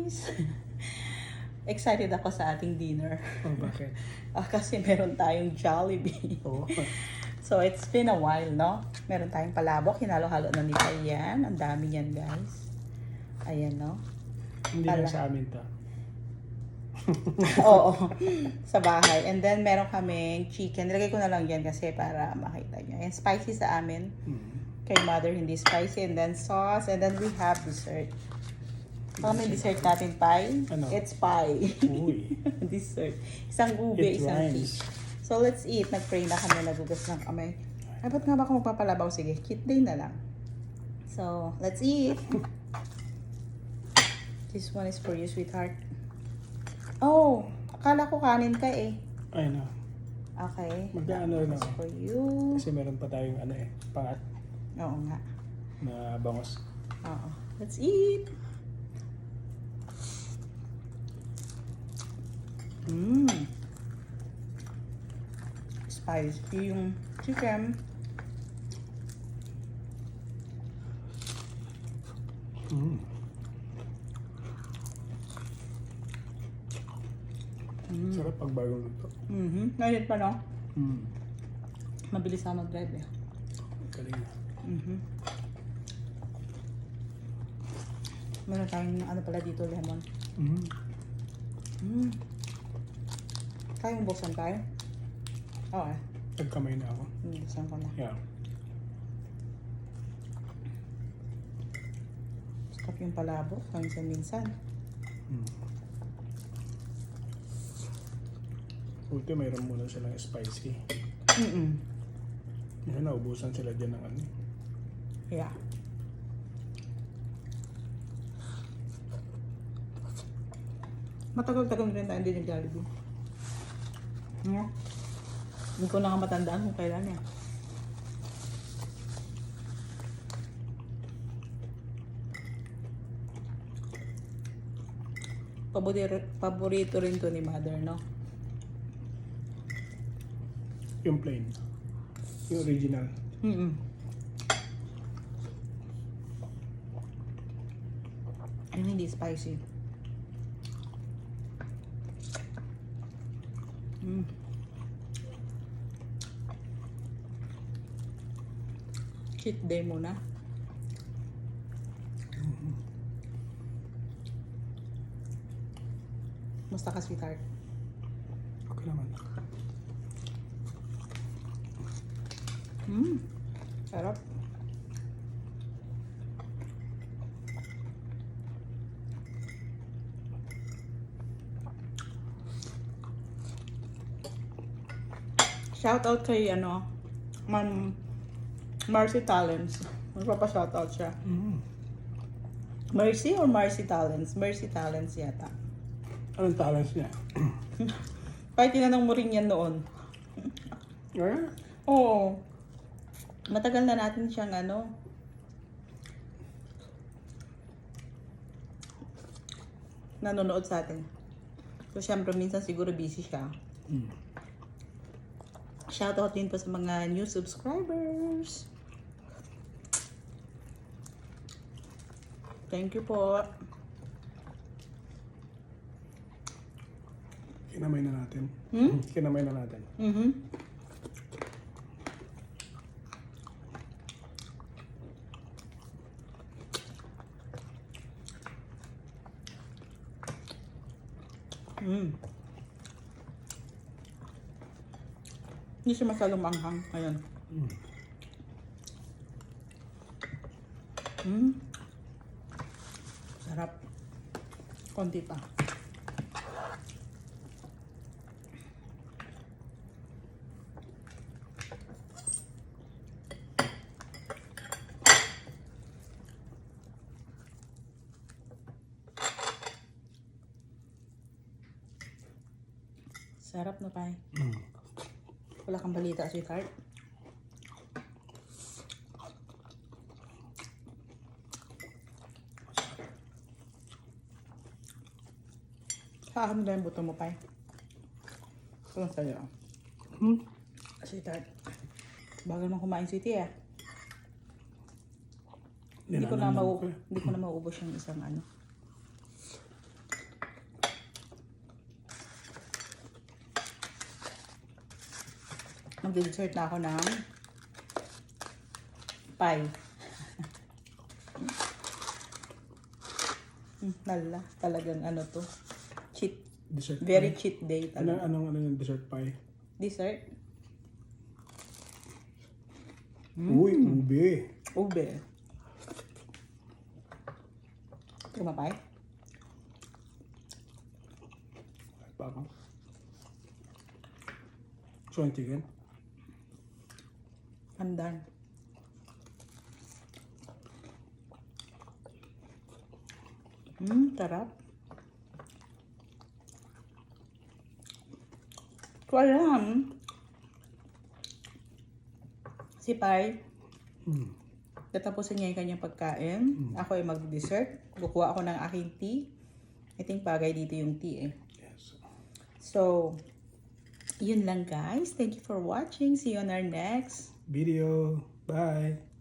guys! Excited ako sa ating dinner. Oh, bakit? Kasi meron tayong Jollibee. Oo. So, it's been a while, no? Meron tayong palabok. Hinalo-halo na nila yan. Ang dami yan, guys. Ayan, no? Hindi lang sa amin to. Oo. Sa bahay. And then, meron kaming chicken. Nilagay ko na lang yan kasi para makita nyo. And spicy sa amin. Kay mother, hindi spicy. And then, sauce. And then, we have dessert. Baka may dessert natin, pie. Ano? It's pie. Uy. Dessert. Isang ube, It isang rhymes. fish. So, let's eat. Nag-pray na kami, nagugas ng kamay. Ay, ba't nga ba ako magpapalabaw? Sige, cheat day na lang. So, let's eat. This one is for you, sweetheart. Oh, akala ko kanin ka eh. Ay na. Okay. Magkaano rin This ako. for you. Kasi meron pa tayong pangat Oo nga. na bangos. Oo. Let's eat. Spicy yung chicken. Sarap pag bagong luto. Ngayon pa, no? Mm. Mabilis na mag-drive eh. Galing na. Meron tayong ano pala dito, lemon. Kaya mo buksan tayo? Okay. Nagkamay na ako. Buksan ko na. Yeah. Sarap yung palabok. Minsan-minsan. Buti mayroon muna silang spicy. Yan, naubusan sila dyan ng ano. Yeah. Matagal-tagal rin tayo din ng Jollibee. Hindi ko na nga matandaan kung kailan yan. Paborito rin to ni mother, no? Yung plain. Yung original. Yung hindi spicy. Cheat day muna. Musta ka, sweetheart? Okay naman. Sarap. Shout out kay Ma'am Marcy Talents. Magpapa-shout out siya. Mercy or Marcy Talents? Mercy Talents yata. Anong talents niya? Kahit tinanong mo rin yan noon. Eh? Oo. Matagal na natin siyang nanonood sa atin. So, syempre, minsan siguro busy siya. Shoutout din po sa mga new subscribers. Thank you po. Kinamay na natin. Kinamay na natin. Hindi siya masyadong manghang. Ayan. Sarap. Konti pa. Sarap na pa. Wala kang balita, sweetheart? Kakam na yung buto mo pa. Ito lang sa'yo. Sweetheart. Bagal mong kumain, sweetie ah. Hindi ko na mauubos yung isang ano. Mag-dessert na ako ng pie. Nala, talagang ano to. Cheat. Dessert Very pie. cheat day talaga. Ano yung dessert pie? Dessert? Uy, ube. Ube. Kumapay? Pa ako. So, yung chicken. I'm done. Sarap. Ko alam. Si Pai, tatapusin niya yung kanyang pagkain. Ako ay mag-dessert. Kukuha ako ng aking tea. I think bagay dito yung tea eh. Yes. So, yun lang guys. Thank you for watching. See you on our next Video. Bye.